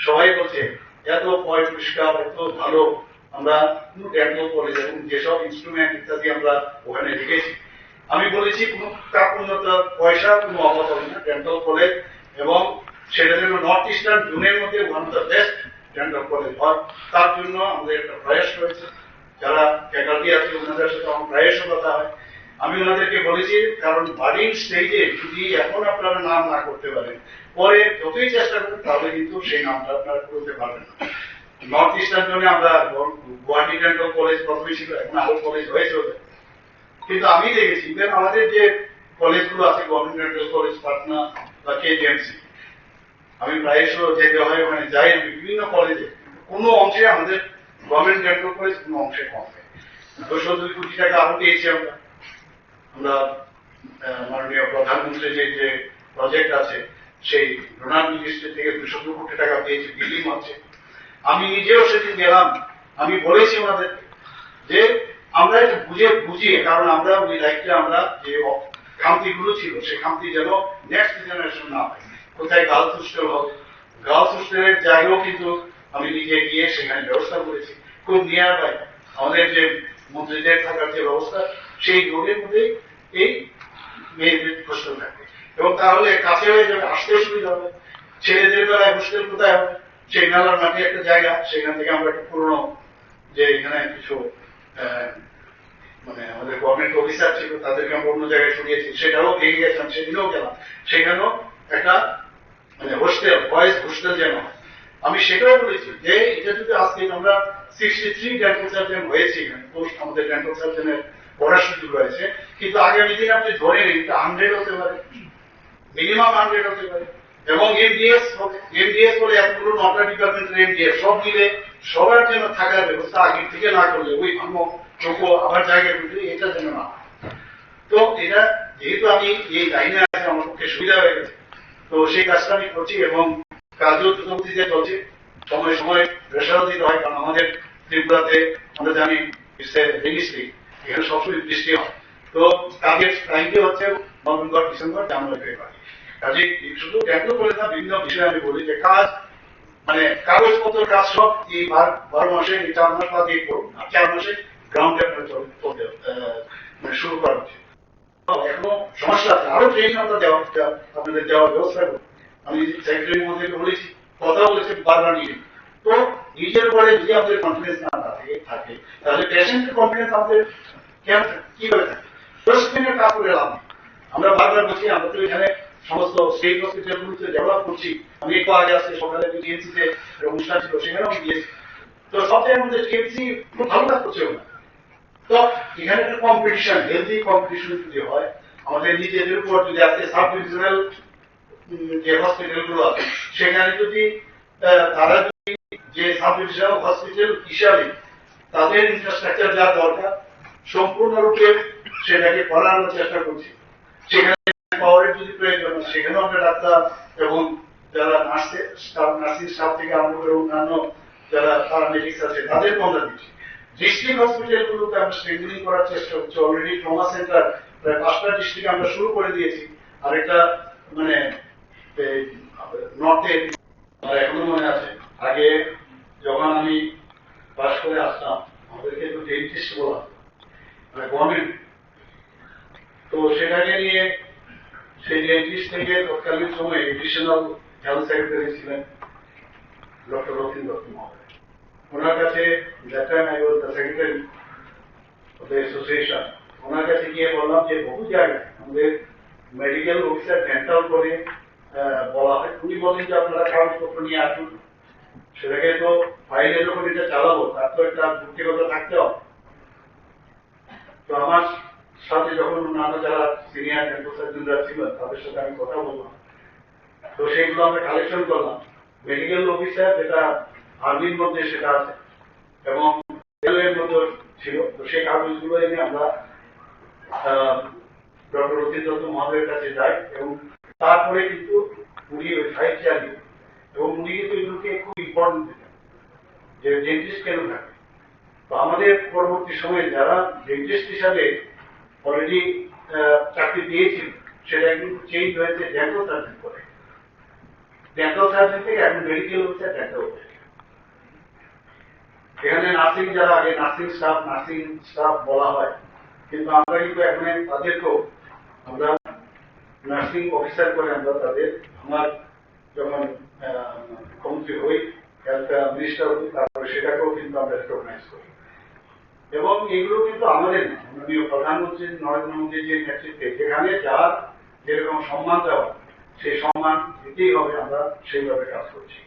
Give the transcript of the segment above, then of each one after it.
সবাই বলছে এত পরিষ্কার, এত ভালো আমরা ডেন্টাল কলেজ এবং যেসব ইনস্ট্রুমেন্ট ইত্যাদি আমরা ওখানে রেখেছি। আমি বলেছি কোনো কাকুন্নতা পয়সা কোনো অভাব হবে না ডেন্টাল কলেজ, এবং সেটা যেন নর্থ ইস্টার্ন জোনের মধ্যে one of the best dental college হয়, তার জন্য আমাদের একটা প্রয়াস রয়েছে। যারা ফ্যাকাল্টি আছে ওনাদের সাথে আমার প্রায়শই কথা হয়। আমি ওনাদেরকে বলেছি, কারণ বার্ডিং স্টেজে যদি এখন আপনারা নাম না করতে পারেন, পরে যতই চেষ্টা করেন তাহলে কিন্তু সেই নামটা আপনারা করতে পারবেন না। নর্থ ইস্টার্ন জন্য আমরা গুয়াহাটি ডেন্টাল কলেজ প্রথমে ছিল, এখন আরো কলেজ হয়েছে ওদের। কিন্তু আমি দেখেছি আমাদের যে কলেজগুলো আছে, গভর্নমেন্ট ডেন্টাল কলেজ পাটনা বা কেজিএমসি, আমি প্রায়শই যেতে হয়, ওখানে যাই আমি বিভিন্ন কলেজে, কোনো অংশে আমাদের গভর্নমেন্ট ডেন্টাল কলেজ কোনো অংশে কম নেই। 202 কোটি টাকা আরো পেয়েছি আমরা। মাননীয় প্রধানমন্ত্রী যে প্রজেক্ট আছে সেই ডোনার মিনিস্ট্রি থেকে 202 কোটি টাকা পেয়েছি, বিল্ডিং হচ্ছে। আমি নিজেও সেদিন গেলাম, আমি বলেছি ওনাদেরকে যে আমরা একটু বুঝিয়ে, কারণ আমরা ওই দায়িত্বে আমরা যে খামতিগুলো ছিল সেই খামতি যেন নেক্সট জেনারেশন না হয়। কোথায় গার্লস হোস্টেল হবে, গার্লস হোস্টেলের জায়গাও কিন্তু আমি নিজে গিয়ে সেখানে ব্যবস্থা করেছি, খুব নিয়ার বাই আমাদের যে মন্ত্রীদের থাকার যে ব্যবস্থা, সেই রোডের মধ্যে এই মেয়েদের হোস্টেল থাকবে, এবং তাহলে কাছে হয়ে যাবে, আসতে সুবিধা হবে। ছেলেদের বেলায় হোস্টেল কোথায় হবে, সেই মেলার মাঠে একটা জায়গা, সেখান থেকে আমরা একটা পুরনো যে এখানে কিছু মানে আমাদের গভর্নমেন্ট অফিসার ছিল তাদেরকে আমরা অন্য জায়গায় সরিয়েছি, সেটাও ভেঙে গেছিলাম, সেদিনও গেলাম, সেখানেও একটা মানে হোস্টেল, বয়েজ হোস্টেল যেন। আমি সেটাও বলেছি যে এটা যদি আজকে আমরা 63 ডেন্টাল সার্জন হয়েছে, এখানে পোস্ট আমাদের ডেন্টাল সার্জনের পড়ার সুযোগ রয়েছে, কিন্তু আগামী দিন আপনি ধরে নিন 100 হতে পারে, মিনিমাম 100 হতে পারে, এবং এমডিএস বলে এতগুলো 9টা ডিপার্টমেন্টের এমডিএস সব মিলে সবার জন্য থাকার ব্যবস্থা আগে থেকে না করলে ওই ভাঙো টোকো আবার জায়গায় ঢুকলে এটা যেন না। তো এটা যেহেতু আমি এই লাইনে আছে, আমার পক্ষে সুবিধা হয়ে গেছে, তো সেই কাজটা আমি করছি, এবং কাজও দ্রুতগতিতে চলছে। সময় সময় প্রেশারও দিতে হয়, কারণ আমাদের ত্রিপুরাতে আমরা জানি রেজিস্ট্রি, এখানে সবসময় বৃষ্টি হয়, তো কাজের টাইমটি হচ্ছে নভেম্বর, ডিসেম্বর, জানুয়ারি, ফেব্রুয়ারি। কাজে শুধু ডেন্টাল কলেজ না, বিভিন্ন বিষয়ে আমি বলি যে কাজ মানে কাগজপত্র কাজ সব এই 12 মাসে 4 মাস বাদ দিয়ে করুন, আর 4 মাসে গ্রাউন্ডে মানে শুরু করা উচিত। এখনো সমস্যা আছে, আরো ট্রেনিং আমরা আপনাদের দেওয়ার ব্যবস্থা করুন। আমি সেক্রেটারির মধ্যে বলেছি, কথা বলেছি বারবার নিয়ে। তো নিজের উপরে যদি আমাদের কনফিডেন্স না থাকে তাহলে পেশেন্টের কনফিডেন্স আমাদের কেন কিভাবে থাকে? প্রশিক্ষণের কাজ করে লাভ নেই। আমরা বারবার বলছি, আমরা তো এখানে সমস্ত স্টেট হসপিটালগুলোতে ডেভেলপ করছি। আমি একটু আগে আসছে সকালে টিএমসিতে অনুষ্ঠান ছিল, সেখানেও আমি গিয়েছি। তো সব জায়গার মধ্যে টিএমসি খুব ভালো কাজ করছে না। তো এখানে একটা কম্পিটিশন, হেলদি কম্পিটিশন যদি হয়, আমাদের নিজেদের উপর যদি আজকে সাব ডিভিশনাল যে হসপিটাল গুলো আছে সেখানে যদি তারা যদি যে সাব ডিভিশনাল হসপিটাল হিসাবে তাদের ইনফ্রাস্ট্রাকচার যা দরকার সম্পূর্ণরূপে সেটাকে করানোর চেষ্টা করছি। সেখানে পাওয়ারের যদি প্রয়োজন হয় সেখানেও আমরা ডাক্তার এবং যারা নার্সিং স্টাফ থেকে আরম্ভ করে অন্যান্য যারা প্যারামেডিক্স আছে তাদেরকে আমরা দিচ্ছি। ডিস্ট্রিক্ট হসপিটালগুলোকে আমরা স্ট্রেংথেনিং করার চেষ্টা করছি। অলরেডি ট্রমা সেন্টার প্রায় 5টা ডিস্ট্রিক্টে আমরা শুরু করে দিয়েছি, আর একটা মানে নর্থে আমার এখনো মনে আছে, আগে যখন আমি পাস করে আসতাম আমাদেরকে একটু ডেন্টিস্ট বলা মানে গভর্নমেন্ট, তো সেটাকে নিয়ে সেই ডেন্টিস্ট থেকে তৎকালীন সময় এডিশনাল হেলথ সেক্রেটারি ছিলেন ডক্টর রতিন দত্ত মহোদয়। ওনার কাছে that time I was the secretary of the association, ওনার কাছে গিয়ে বললাম যে বহু জায়গায় আমাদের মেডিকেল অফিসার ডেন্টাল করে বলা হয়, উনি বলেন যে আপনারা কাগজপত্র নিয়ে আসুন, সেটাকে তো ফাইলে যখন এটা চালাবো তার তো একটা ব্যক্তিগত থাকতে হবে। তো আমার সাথে যখন অন্যান্য যারা সিনিয়র ডেন্টাল সার্জনরা ছিলেন তাদের সাথে আমি কথা বললাম, তো সেগুলো আমরা কালেকশন করলাম। মেডিকেল অফিসার যেটা আর্মির মধ্যে সেটা আছে এবং রেলওয়ের মধ্যে ছিল, তো সেই কাগজগুলো এনে আমরা ডক্টর রতিন দত্ত মহোদয়ের কাছে যাই, এবং তারপরে কিন্তু উনি ওই ফাইল চালিয়ে, এবং উনি কিন্তু এগুলোকে খুব ইম্পর্টেন্ট দিতেন যে ডেন্টিস্ট কেন থাকে। তো আমাদের পরবর্তী সময়ে যারা ডেন্টিস্ট হিসাবে অলরেডি চাকরি দিয়েছিল সেটা কিন্তু চেঞ্জ হয়েছে ডেন্টাল সার্জন করে। ডেন্টাল সার্জন থেকে এখন মেডিকেল হচ্ছে ডেন্টাল। এখানে নার্সিং যারা আগে নার্সিং স্টাফ বলা হয়, কিন্তু আমরা কিন্তু এখন তাদেরকেও আমরা নার্সিং অফিসার করে আমরা তাদের আমার যখন মুখ্যমন্ত্রী হই, হেলথ মিনিস্টার হই, তারপরে সেটাকেও কিন্তু আমরা রেকগনাইজ করি। এবং এগুলো কিন্তু আমাদের না, মাননীয় প্রধানমন্ত্রী নরেন্দ্র মোদীজির নেতৃত্বে যেখানে যার যেরকম সম্মান দেওয়া সেই সম্মান দিতেই হবে, আমরা সেইভাবে কাজ করছি।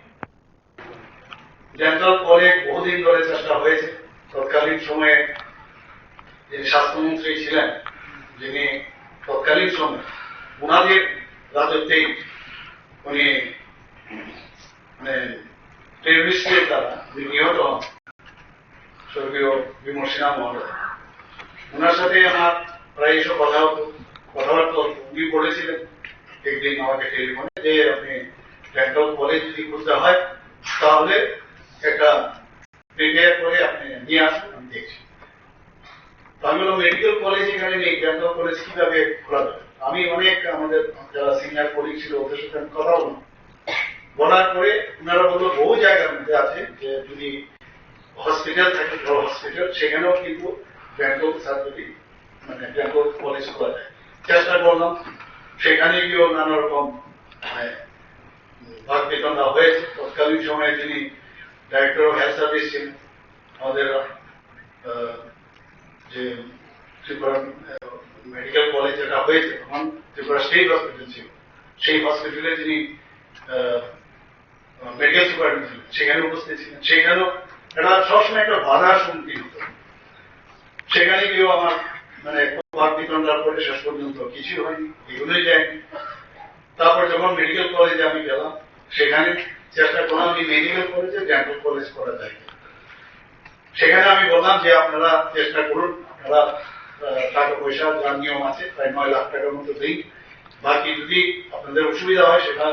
ডেন্টাল কলেজ বহুদিন ধরে চেষ্টা হয়েছে। তৎকালীন সময়ে যিনি স্বাস্থ্যমন্ত্রী ছিলেন, যিনি তৎকালীন সময়ে ওনাদের রাজত্বেই উনি টেররিস্টের দ্বারা নিহত হন, স্বর্গীয় বিমল সিনহা মহোদয়। ওনার সাথে আমার প্রায় এসব কথাবার্তা উনি বলেছিলেন একদিন আমাকে টেলিফোনে যে আপনি ডেন্টাল কলেজ যদি খুলতে হয় তাহলে একটা প্রিপেয়ার করে আপনি নিয়ে আসুন, আমি দেখছি। আমি বললাম মেডিকেল কলেজ এখানে নেই, ডেন্টাল কলেজ কিভাবে খোলা যাবে? আমি অনেক আমাদের যারা সিনিয়র কলিগ ছিল ওদের সাথে আমি কথা বলার পরে ওনারা বললো বহু জায়গার মধ্যে আছে যে যদি হসপিটাল থাকে, বড় হসপিটাল, সেখানেও কিন্তু ডেন্টাল সার্জারি ডেন্টাল কলেজ খোলা যায়। চেষ্টা করলাম, সেখানে গিয়েও নানা রকম ভাগ বেতনটা হয়েছে। তৎকালীন সময়ে যিনি ডাইরেক্টর অফ হেলথ সার্ভিস ছিলেন, আমাদের যে ত্রিপুরা মেডিকেল কলেজ যেটা হয়েছে তখন ত্রিপুরা স্টেট হসপিটাল ছিল, সেই হসপিটালে যিনি মেডিকেল সুপারিনটেন্ডেন্ট ছিলেন সেখানে উপস্থিত ছিলেন। সেখানেও এটা সবসময় একটা বাধার সম্মুখীন হতো। সেখানে গিয়েও আমার খুব ভাগ বিতরণটার পরে শেষ পর্যন্ত কিছু হয়নি, এগুলোই যায়নি। তারপর যখন মেডিকেল কলেজে আমি গেলাম, সেখানে চেষ্টা করলাম যে মেডিকেল কলেজে ডেন্টাল কলেজ করা যায়। সেখানে আমি বললাম যে আপনারা চেষ্টা করুন, আপনারা টাকা পয়সা যার নিয়ম আছে প্রায় 9 লাখ টাকার মতো দিই, বাকি যদি আপনাদের অসুবিধা হয় সেটা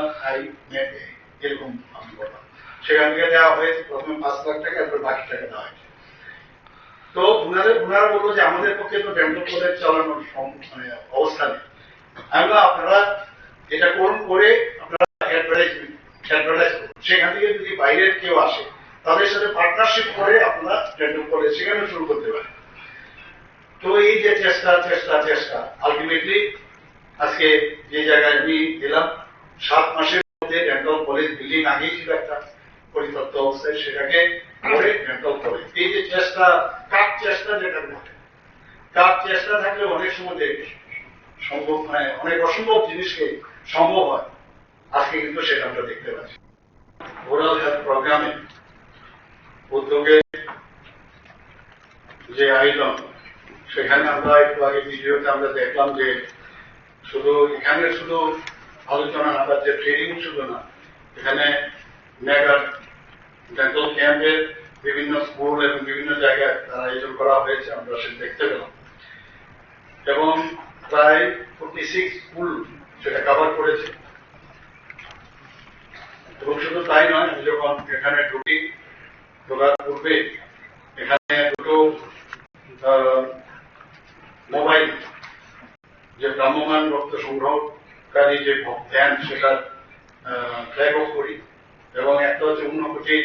এরকম আমি বললাম। সেখান থেকে দেওয়া হয়েছে প্রথমে 5 লাখ টাকা, এরপর বাকি টাকা দেওয়া হয়েছে। তো ওনারা বললো যে আমাদের পক্ষে তো ডেন্টাল কলেজ চালানোর অবস্থা নেই। আমি আপনারা এটা করুন, করে আপনারা অ্যাডভার্টাইজ করুন, সেখান থেকে যদি বাইরের কেউ আসে তাদের সাথে পার্টনারশিপ করে আপনারা ডেন্টাল কলেজ সেখানে শুরু করতে পারেন। তো এই যে চেষ্টা আলটিমেটলি আজকে যে জায়গায় আমি গেলাম, 7 মাসের মধ্যে ডেন্টাল কলেজ বিল্ডিং আগেই ছিল একটা পরিত্যক্ত অবস্থায়, সেটাকে করে ডেন্টাল কলেজ। এই যে চেষ্টা যেটা বলে, চেষ্টা থাকলে অনেক সময় সম্ভব অনেক অসম্ভব জিনিসকে সম্ভব হয়। আজকে কিন্তু সেটা আমরা দেখতে পাচ্ছি। ওরাল হেলথ প্রোগ্রামে উদ্যোগে যে আয়োজন, সেখানে আমরা একটু আগে ভিডিওতে আমরা দেখলাম যে এখানে শুধু আলোচনা না, যে ট্রেনিং শুধু না, এখানে মেগা ডেন্টাল ক্যাম্পের বিভিন্ন স্কুল এবং বিভিন্ন জায়গায় তার আয়োজন করা হয়েছে, আমরা সেটা দেখতে পেলাম। এবং প্রায় 46 স্কুল সেটা কভার করেছে। এবং শুধু তাই নয়, আমি যখন এখানে ঢোকার পূর্বে এখানে দুটো মোবাইল যে ভ্রাম্যমান রক্ত সংগ্রহকারী যে ভ্যান, সেটা ফ্ল্যাগ অফ করি। এবং একটা হচ্ছে ঊনকোটি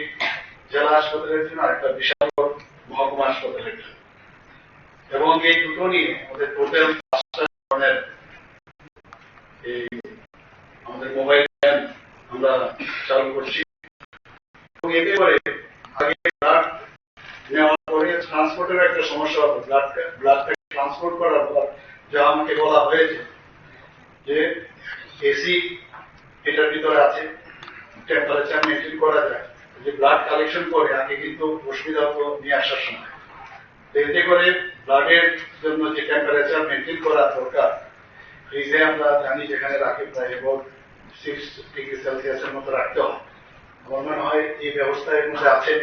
জেলা হাসপাতালের জন্য, আর একটা বিশাল মহকুমা হাসপাতালের জন্য। এবং এই দুটো নিয়ে আমাদের টোটাল 5টা ধরনের এই আমাদের মোবাইল ভ্যান আমরা চালু করছি। এবং এতে করে আগে ব্লাড নেওয়ার পরে ট্রান্সপোর্টের একটা সমস্যা হবে। ব্লাডটাকে ট্রান্সপোর্ট করার পর যা আমাকে বলা হয়েছে যে এসি এটার ভিতরে আছে, টেম্পারেচার মেনটেন করা যায়, যে ব্লাড কালেকশন করে আগে কিন্তু অসুবিধা হতো নিয়ে আসার সময়। এতে করে ব্লাডের জন্য যে টেম্পারেচার মেনটেন করা দরকার, ফ্রিজে আমরা জানি যেখানে রাখি প্রায় 6 ডিগ্রি সেলসিয়াসের মতো রাখতে হয়। আমার মনে হয় এই ব্যবস্থা এর মধ্যে আছে।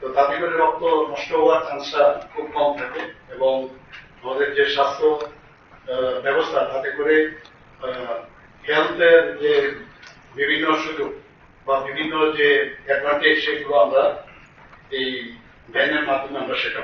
তো তাতে করে রক্ত নষ্ট হওয়ার চান্সটা খুব কম থাকে। এবং আমাদের যে স্বাস্থ্য ব্যবস্থা, তাতে করে হেলথের যে বিভিন্ন সুযোগ বা বিভিন্ন যে অ্যাডভান্টেজ, সেগুলো আমরা এই ভ্যানের মাধ্যমে আমরা সেটা